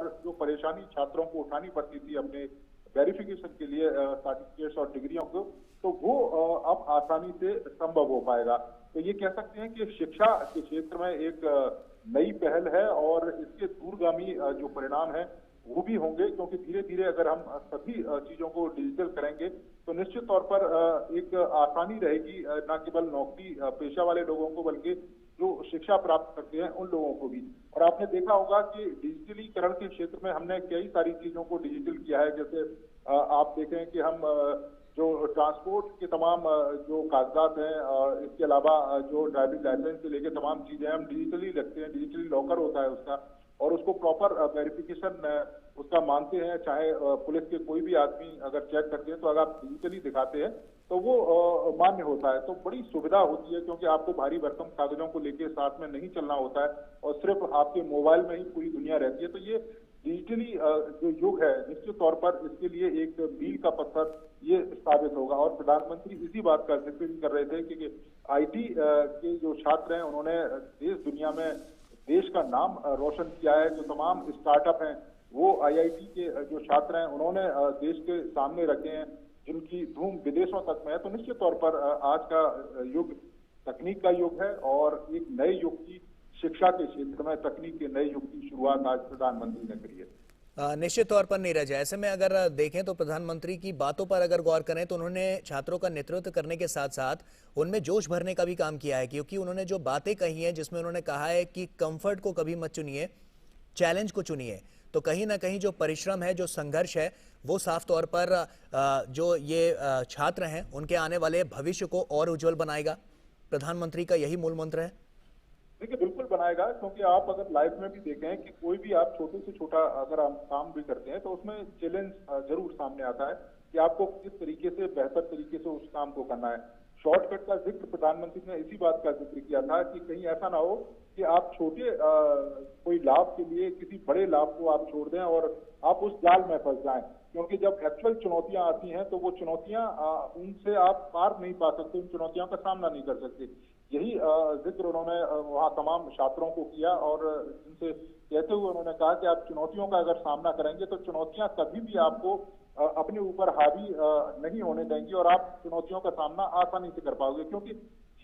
और जो परेशानी छात्रों को उठानी पड़ती थी अपने वेरिफिकेशन के लिए सर्टिफिकेट्स और डिग्रियों को, तो वो अब आसानी से संभव हो पाएगा। तो ये कह सकते हैं कि शिक्षा के क्षेत्र में एक नई पहल है और इसके दूरगामी जो परिणाम है वो भी होंगे, क्योंकि धीरे धीरे अगर हम सभी चीजों को डिजिटल करेंगे तो निश्चित तौर पर एक आसानी रहेगी, न केवल नौकरी पेशा वाले लोगों को बल्कि जो शिक्षा प्राप्त करते हैं उन लोगों को भी। और आपने देखा होगा कि डिजिटलीकरण के क्षेत्र में हमने कई सारी चीजों को डिजिटल किया है। जैसे आप देखें कि हम जो ट्रांसपोर्ट के तमाम जो कागजात हैं, इसके अलावा जो ड्राइविंग लाइसेंस से लेकर तमाम चीजें हम डिजिटली रखते हैं, डिजिटली लॉकर होता है उसका, और उसको प्रॉपर वेरिफिकेशन उसका मानते हैं। चाहे पुलिस के कोई भी आदमी अगर चेक करते हैं तो अगर आप डिजिटली दिखाते हैं तो वो मान्य होता है। तो बड़ी सुविधा होती है, क्योंकि आपको भारी भरकम कागजों को लेके साथ में नहीं चलना होता है और सिर्फ आपके मोबाइल में ही पूरी दुनिया रहती है। तो ये डिजिटली जो युग है निश्चित तौर पर इसके लिए एक मील का पत्थर ये साबित होगा। और प्रधानमंत्री इसी बात का जिक्र भी कर रहे थे कि IT के जो छात्र हैं उन्होंने देश दुनिया में देश का नाम रोशन किया है। जो तमाम स्टार्टअप हैं वो IIT के जो छात्र हैं उन्होंने देश के सामने रखे हैं, जिनकी धूम विदेशों तक में है। तो निश्चित तौर पर आज का युग तकनीक का युग है और एक नए युग की शिक्षा के क्षेत्र में तकनीक के नए युग की शुरुआत आज प्रधानमंत्री ने करी है। निश्चित तौर पर नीरज, ऐसे में अगर देखें तो प्रधानमंत्री की बातों पर अगर गौर करें तो उन्होंने छात्रों का नेतृत्व करने के साथ साथ उनमें जोश भरने का भी काम किया है, क्योंकि उन्होंने जो बातें कही हैं जिसमें उन्होंने कहा है कि कंफर्ट को कभी मत चुनिए, चैलेंज को चुनिए। तो कहीं ना कहीं जो परिश्रम है, जो संघर्ष है, वो साफ तौर पर जो ये छात्र हैं उनके आने वाले भविष्य को और उज्जवल बनाएगा। प्रधानमंत्री का यही मूल मंत्र है। देखिए बिल्कुल बनाएगा, क्योंकि आप अगर लाइफ में भी देखें कि कोई भी आप छोटे से छोटा अगर आप काम भी करते हैं तो उसमें चैलेंज जरूर सामने आता है कि आपको किस तरीके से बेहतर तरीके से उस काम को करना है। शॉर्टकट का जिक्र प्रधानमंत्री ने इसी बात का जिक्र किया था कि कहीं ऐसा ना हो कि आप छोटे कोई लाभ के लिए किसी बड़े लाभ को आप छोड़ दें और आप उस जाल में फंस जाएं, क्योंकि जब एक्चुअल चुनौतियां आती हैं तो वो चुनौतियां उनसे आप पार नहीं पा सकते, उन चुनौतियों का सामना नहीं कर सकते। यही जिक्र उन्होंने वहाँ तमाम छात्रों को किया और जिनसे कहते हुए उन्होंने कहा कि आप चुनौतियों का अगर सामना करेंगे तो चुनौतियां कभी भी आपको अपने ऊपर हावी नहीं होने देंगी और आप चुनौतियों का सामना आसानी से कर पाओगे। क्योंकि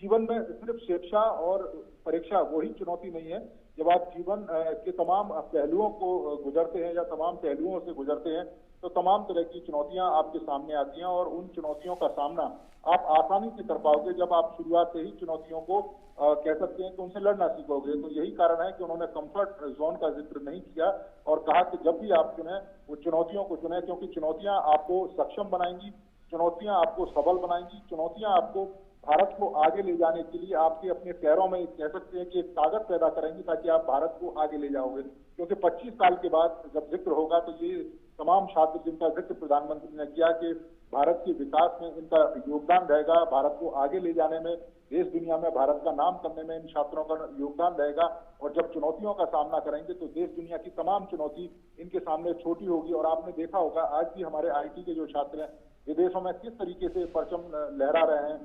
जीवन में सिर्फ शिक्षा और परीक्षा वही चुनौती नहीं है। जब आप जीवन के तमाम पहलुओं को गुजरते हैं या तमाम पहलुओं से गुजरते हैं तो तमाम तरह की चुनौतियां आपके सामने आती हैं और उन चुनौतियों का सामना आप आसानी से कर पाओगे जब आप शुरुआत से ही चुनौतियों को कह सकते हैं कि उनसे लड़ना सीखोगे। तो यही कारण है कि उन्होंने कंफर्ट जोन का जिक्र नहीं किया और कहा कि जब भी आप चुने वो चुनौतियों को चुने, क्योंकि चुनौतियां आपको सक्षम बनाएंगी, चुनौतियां आपको सबल बनाएंगी, चुनौतियां आपको भारत को आगे ले जाने के लिए आपके अपने पैरों में कह सकते हैं कि एक ताकत पैदा करेंगी ताकि आप भारत को आगे ले जाओगे। क्योंकि 25 साल के बाद जब जिक्र होगा तो ये तमाम छात्र जिनका जिक्र प्रधानमंत्री ने किया कि भारत के विकास में इनका योगदान रहेगा, भारत को आगे ले जाने में, देश दुनिया में भारत का नाम करने में इन छात्रों का योगदान रहेगा। और जब चुनौतियों का सामना करेंगे तो देश दुनिया की तमाम चुनौती इनके सामने छोटी होगी। और आपने देखा होगा आज भी हमारे IT के जो छात्र हैं विदेशों में किस तरीके से परचम लहरा रहे हैं,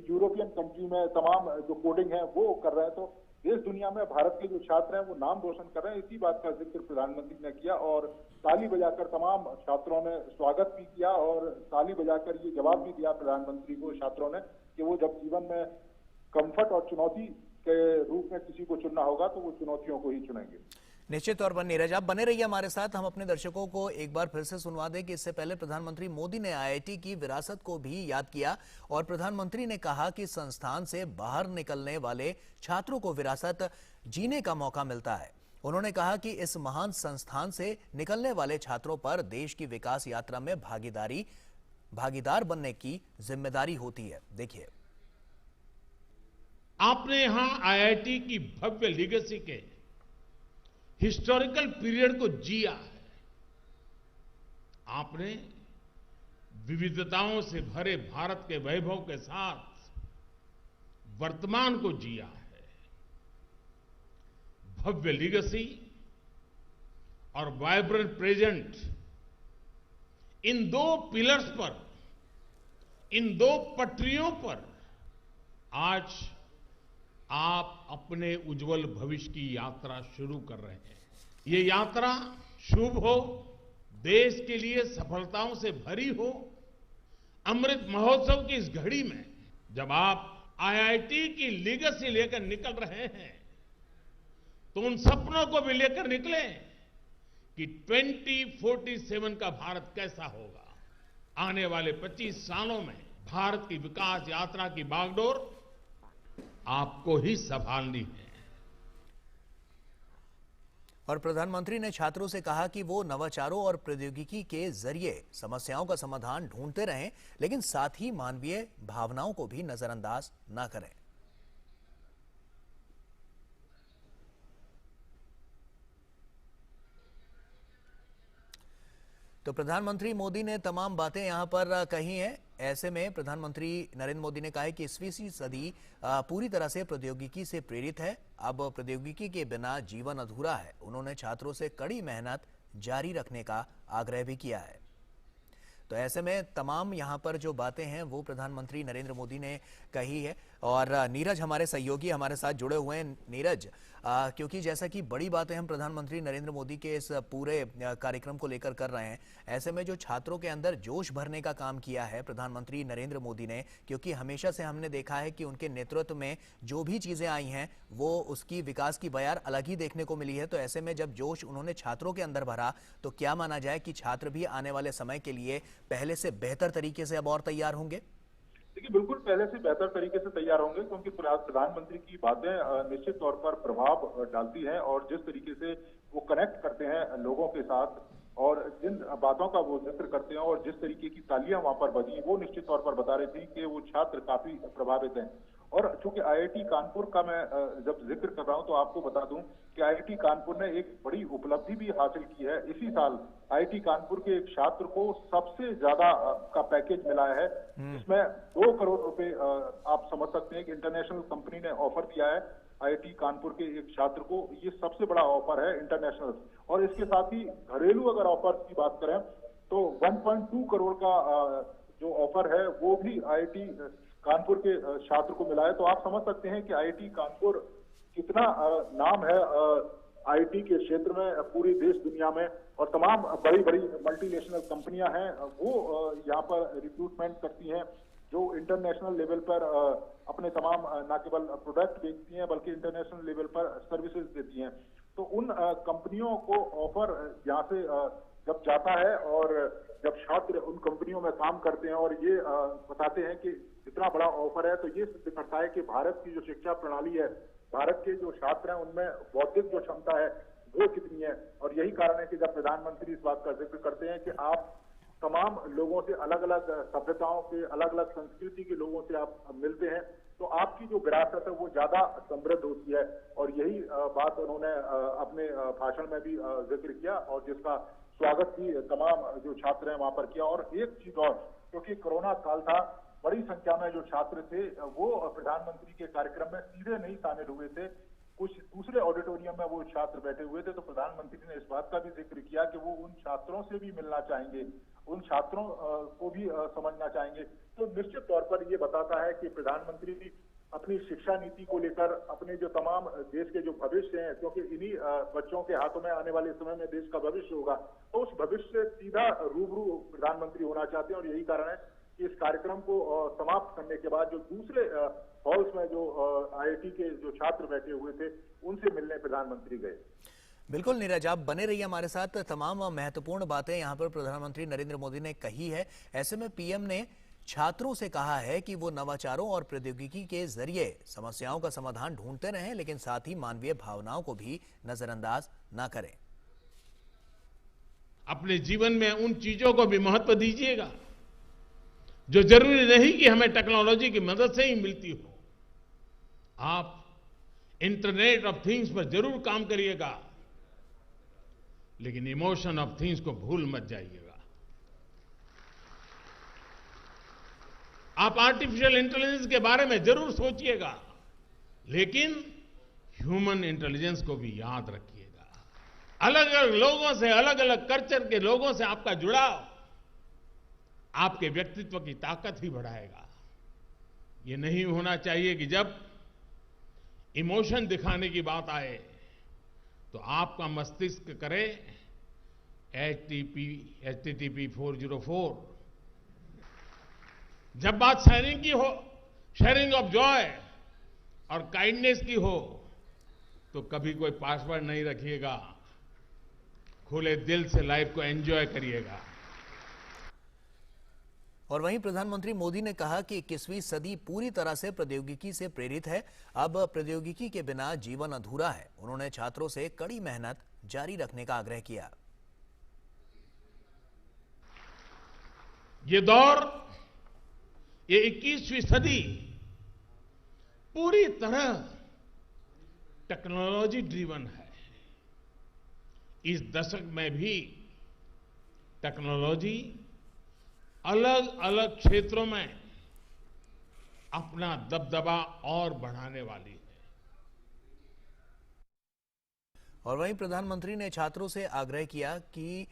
यूरोपियन कंट्री में तमाम जो कोडिंग है वो कर रहे हैं। तो देश दुनिया में भारत के जो छात्र हैं वो नाम रोशन कर रहे हैं। इसी बात का जिक्र प्रधानमंत्री ने किया और ताली बजाकर तमाम छात्रों ने स्वागत भी किया और ताली बजाकर ये जवाब भी दिया प्रधानमंत्री को छात्रों ने कि वो जब जीवन में कंफर्ट और चुनौती के रूप में किसी को चुनना होगा तो वो चुनौतियों को ही चुनेंगे। निश्चित तौर पर नीरज, आप बने रहिए हमारे साथ। हम अपने दर्शकों को एक बार फिर से सुनवा दें कि इससे पहले प्रधानमंत्री मोदी ने IIT की विरासत को भी याद किया और प्रधानमंत्री ने कहा कि संस्थान से बाहर निकलने वाले छात्रों को विरासत जीने का मौका मिलता है। उन्होंने कहा कि इस महान संस्थान से निकलने वाले छात्रों पर देश की विकास यात्रा में भागीदार बनने की जिम्मेदारी होती है। देखिए, आपने यहां IIT की भव्य लीगेसी के हिस्टोरिकल पीरियड को जिया है। आपने विविधताओं से भरे भारत के वैभव के साथ वर्तमान को जिया है। भव्य लीगेसी और वाइब्रेंट प्रेजेंट, इन दो पिलर्स पर, इन दो पटरियों पर आज आप अपने उज्जवल भविष्य की यात्रा शुरू कर रहे हैं। ये यात्रा शुभ हो, देश के लिए सफलताओं से भरी हो। अमृत महोत्सव की इस घड़ी में जब आप आईआईटी की लीगेसी लेकर निकल रहे हैं तो उन सपनों को भी लेकर निकले कि 2047 का भारत कैसा होगा। आने वाले 25 सालों में भारत की विकास यात्रा की बागडोर आपको ही संभालनी है। और प्रधानमंत्री ने छात्रों से कहा कि वो नवाचारों और प्रौद्योगिकी के जरिए समस्याओं का समाधान ढूंढते रहें, लेकिन साथ ही मानवीय भावनाओं को भी नजरअंदाज न करें। तो प्रधानमंत्री मोदी ने तमाम बातें यहां पर कही हैं। ऐसे में प्रधानमंत्री नरेंद्र मोदी ने कहा है कि 21वीं सदी पूरी तरह से प्रौद्योगिकी से प्रेरित है। अब प्रौद्योगिकी के बिना जीवन अधूरा है। उन्होंने छात्रों से कड़ी मेहनत जारी रखने का आग्रह भी किया है। तो ऐसे में तमाम यहां पर जो बातें हैं वो प्रधानमंत्री नरेंद्र मोदी ने कही है। और नीरज हमारे सहयोगी हमारे साथ जुड़े हुए हैं। नीरज, क्योंकि जैसा कि बड़ी बातें हम प्रधानमंत्री नरेंद्र मोदी के इस पूरे कार्यक्रम को लेकर कर रहे हैं, ऐसे में जो छात्रों के अंदर जोश भरने का काम किया है प्रधानमंत्री नरेंद्र मोदी ने, क्योंकि हमेशा से हमने देखा है कि उनके नेतृत्व में जो भी चीजें आई हैं वो उसकी विकास की बयार अलग ही देखने को मिली है। तो ऐसे में जब जोश उन्होंने छात्रों के अंदर भरा तो क्या माना जाए कि छात्र भी आने वाले समय के लिए पहले से बेहतर तरीके से अब और तैयार होंगे? देखिए, बिल्कुल पहले से बेहतर तरीके से तैयार होंगे, क्योंकि प्रधानमंत्री की बातें निश्चित तौर पर प्रभाव डालती हैं और जिस तरीके से वो कनेक्ट करते हैं लोगों के साथ और जिन बातों का वो जिक्र करते हैं और जिस तरीके की तालियां वहां पर बजी, वो निश्चित तौर पर बता रही थी कि वो छात्र काफी प्रभावित हैं। और चूंकि आईआईटी कानपुर का मैं जब जिक्र कर रहा हूं तो आपको बता दूं कि आईआईटी कानपुर ने एक बड़ी उपलब्धि भी हासिल की है। इसी साल आईआईटी कानपुर के एक छात्र को सबसे ज्यादा का पैकेज मिला है, जिसमें 2 करोड़ रुपए आप समझ सकते हैं कि इंटरनेशनल कंपनी ने ऑफर दिया है आईआईटी कानपुर के एक छात्र को। ये सबसे बड़ा ऑफर है इंटरनेशनल। और इसके साथ ही घरेलू अगर ऑफर की बात करें तो 1.2 करोड़ का जो ऑफर है वो भी आईआईटी कानपुर के छात्र को मिला है। तो आप समझ सकते हैं कि आईआईटी कानपुर कितना नाम है आईटी के क्षेत्र में पूरी देश दुनिया में। और तमाम बड़ी बड़ी मल्टीनेशनल कंपनियां हैं वो यहाँ पर रिक्रूटमेंट करती हैं, जो इंटरनेशनल लेवल पर अपने तमाम न केवल प्रोडक्ट बेचती हैं बल्कि इंटरनेशनल लेवल पर सर्विसेज देती हैं। तो उन कंपनियों को ऑफर यहाँ से जब जाता है और जब छात्र उन कंपनियों में काम करते हैं और ये बताते हैं कि इतना बड़ा ऑफर है, तो ये सिद्ध करता है कि भारत की जो शिक्षा प्रणाली है, भारत के जो छात्र हैं उनमें बौद्धिक जो क्षमता है वो कितनी है। और यही कारण है कि जब प्रधानमंत्री इस बात का जिक्र करते हैं कि आप तमाम लोगों से, अलग अलग सभ्यताओं के, अलग अलग संस्कृति के लोगों से आप मिलते हैं, तो आपकी जो विरासत है वो ज्यादा समृद्ध होती है। और यही बात उन्होंने अपने भाषण में भी जिक्र किया और जिसका स्वागत भी तमाम जो छात्र हैं वहां पर किया। और एक चीज और, क्योंकि कोरोना काल था, बड़ी संख्या में जो छात्र थे वो प्रधानमंत्री के कार्यक्रम में सीधे नहीं शामिल हुए थे, कुछ दूसरे ऑडिटोरियम में वो छात्र बैठे हुए थे। तो प्रधानमंत्री ने इस बात का भी जिक्र किया कि वो उन छात्रों से भी मिलना चाहेंगे, उन छात्रों को भी समझना चाहेंगे। तो निश्चित तौर पर ये बताता है कि प्रधानमंत्री भी अपनी शिक्षा नीति को लेकर अपने जो तमाम देश के जो भविष्य हैं, क्योंकि इन्हीं बच्चों के हाथों में आने वाले समय में देश का भविष्य होगा, तो उस भविष्य से सीधा रूबरू प्रधानमंत्री होना चाहते हैं। और यही कारण है कि इस कार्यक्रम को समाप्त करने के बाद जो दूसरे हॉल्स में जो आईआईटी के जो छात्र बैठे हुए थे उनसे मिलने प्रधानमंत्री गए। बिल्कुल नीरज, आप बने रहिए हमारे साथ। तमाम महत्वपूर्ण बातें यहाँ पर प्रधानमंत्री नरेंद्र मोदी ने कही है। ऐसे में पीएम ने छात्रों से कहा है कि वो नवाचारों और प्रौद्योगिकी के जरिए समस्याओं का समाधान ढूंढते रहें, लेकिन साथ ही मानवीय भावनाओं को भी नजरअंदाज न करें। अपने जीवन में उन चीजों को भी महत्व दीजिएगा जो जरूरी नहीं कि हमें टेक्नोलॉजी की मदद से ही मिलती हो। आप इंटरनेट ऑफ थिंग्स पर जरूर काम करिएगा, लेकिन इमोशन ऑफ थिंग्स को भूल मत जाइएगा। आप आर्टिफिशियल इंटेलिजेंस के बारे में जरूर सोचिएगा, लेकिन ह्यूमन इंटेलिजेंस को भी याद रखिएगा। अलग अलग लोगों से, अलग अलग कल्चर के लोगों से आपका जुड़ाव आपके व्यक्तित्व की ताकत ही बढ़ाएगा। ये नहीं होना चाहिए कि जब इमोशन दिखाने की बात आए तो आपका मस्तिष्क करे HTTP 404। जब बात शेयरिंग की हो, शेयरिंग ऑफ जॉय और काइंडनेस की हो, तो कभी कोई पासवर्ड नहीं रखिएगा, खुले दिल से लाइफ को एंजॉय करिएगा। और वहीं प्रधानमंत्री मोदी ने कहा कि 21वीं सदी पूरी तरह से प्रौद्योगिकी से प्रेरित है। अब प्रौद्योगिकी के बिना जीवन अधूरा है। उन्होंने छात्रों से कड़ी मेहनत जारी रखने का आग्रह किया। ये दौर, ये 21वीं सदी पूरी तरह टेक्नोलॉजी ड्रिवन है। इस दशक में भी टेक्नोलॉजी अलग अलग क्षेत्रों में अपना दबदबा और बढ़ाने वाली है। और वहीं प्रधानमंत्री ने छात्रों से आग्रह किया कि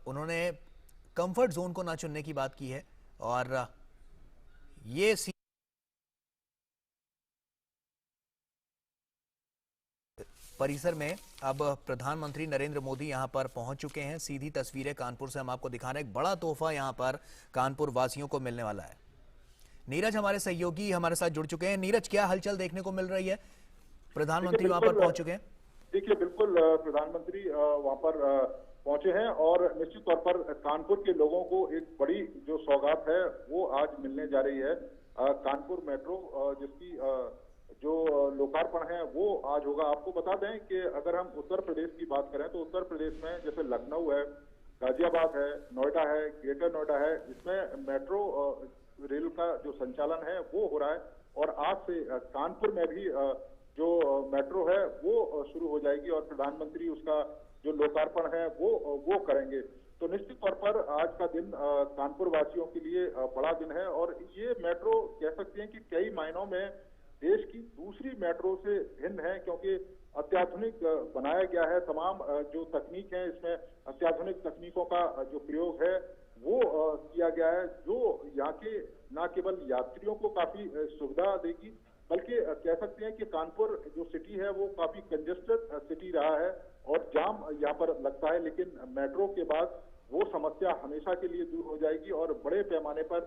उन्होंने कंफर्ट जोन को ना चुनने की बात की है और ये परिसर में अब प्रधानमंत्री नरेंद्र मोदी यहां पर पहुंच चुके हैं। सीधी तस्वीरें कानपुर से हम आपको दिखा रहे हैं। एक बड़ा तोहफा यहां पर कानपुर वासियों को मिलने वाला है। नीरज हमारे सहयोगी हमारे साथ जुड़ चुके हैं। नीरज, क्या हलचल देखने को मिल रही है? प्रधानमंत्री वहां पर पहुंच चुके हैं। देखिए, बिल्कुल प्रधानमंत्री वहां पर पहुंचे हैं और निश्चित तौर पर कानपुर के लोगों को एक बड़ी जो सौगात है वो आज मिलने जा रही है। कानपुर मेट्रो जिसकी जो लोकार्पण है वो आज होगा। आपको बता दें कि अगर हम उत्तर प्रदेश की बात करें तो उत्तर प्रदेश में जैसे लखनऊ है, गाजियाबाद है, नोएडा है, ग्रेटर नोएडा है, इसमें मेट्रो रेल का जो संचालन है वो हो रहा है और आज से कानपुर में भी जो मेट्रो है वो शुरू हो जाएगी और प्रधानमंत्री उसका जो लोकार्पण है वो करेंगे। तो निश्चित तौर पर आज का दिन कानपुर वासियों के लिए बड़ा दिन है और ये मेट्रो कह सकते हैं कि कई मायनों में देश की दूसरी मेट्रो से भिन्न है, क्योंकि अत्याधुनिक बनाया गया है। तमाम जो तकनीक है इसमें अत्याधुनिक तकनीकों का जो प्रयोग है वो किया गया है, जो यहाँ के न केवल यात्रियों को काफी सुविधा देगी बल्कि कह सकते हैं कि कानपुर जो सिटी है वो काफी कंजेस्टेड सिटी रहा है और जाम यहाँ पर लगता है, लेकिन मेट्रो के बाद वो समस्या हमेशा के लिए दूर हो जाएगी और बड़े पैमाने पर